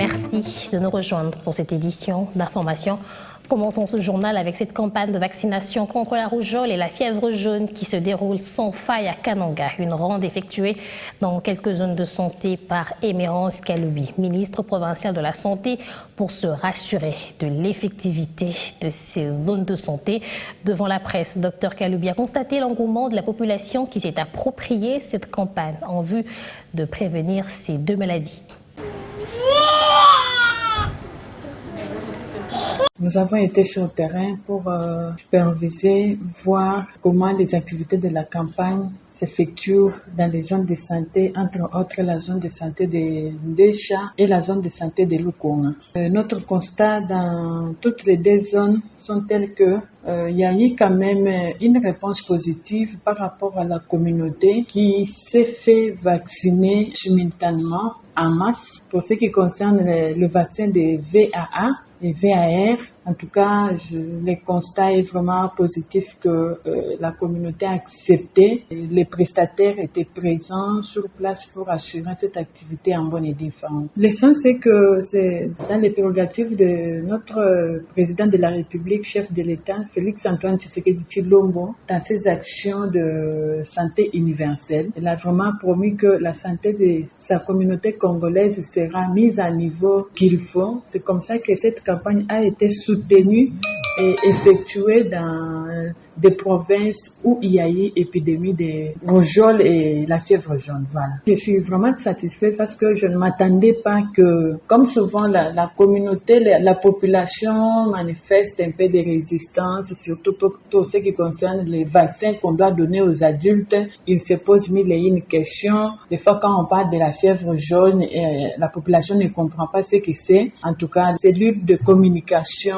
Merci de nous rejoindre pour cette édition d'information. Commençons ce journal avec cette campagne de vaccination contre la rougeole et la fièvre jaune qui se déroule sans faille à Kananga. Une ronde effectuée dans quelques zones de santé par Emerance Kaloubi, ministre provincial de la Santé, pour se rassurer de l'effectivité de ces zones de santé. Devant la presse, Dr Kaloubi a constaté l'engouement de la population qui s'est approprié cette campagne en vue de prévenir ces deux maladies. Nous avons été sur le terrain pour superviser, voir comment les activités de la campagne s'effectuent dans les zones de santé, entre autres la zone de santé de Ndesha et la zone de santé de Lukonga. Notre constat dans toutes les deux zones sont tels que il y a eu quand même une réponse positive par rapport à la communauté qui s'est fait vacciner simultanément en masse. Pour ce qui concerne le vaccin de VAA et VAR, en tout cas, le constat est vraiment positif que la communauté a accepté. Les prestataires étaient présents sur place pour assurer cette activité en bonne et due forme. L'essence, c'est que c'est dans les prérogatives de notre président de la République, chef de l'État, Félix-Antoine Tshisekedi Tshilombo, dans ses actions de santé universelle. Il a vraiment promis que la santé de sa communauté congolaise sera mise à niveau qu'il faut. C'est comme ça que cette campagne a été soutenue et effectuée dans des provinces où il y a eu épidémie de rougeole et la fièvre jaune. Voilà. Je suis vraiment satisfaite parce que je ne m'attendais pas que, comme souvent la communauté, la population manifeste un peu de résistance, surtout pour ce qui concerne les vaccins qu'on doit donner aux adultes. Il se pose mille et une questions. Des fois, quand on parle de la fièvre jaune, la population ne comprend pas ce que c'est. En tout cas, les cellules de communication,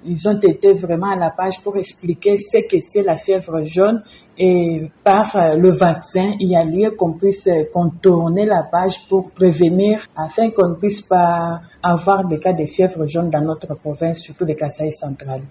ils ont été vraiment à la page pour expliquer ce que c'est la fièvre jaune et par le vaccin, il y a lieu qu'on puisse contourner la page pour prévenir afin qu'on ne puisse pas avoir des cas de fièvre jaune dans notre province, surtout les Kasaï centrales.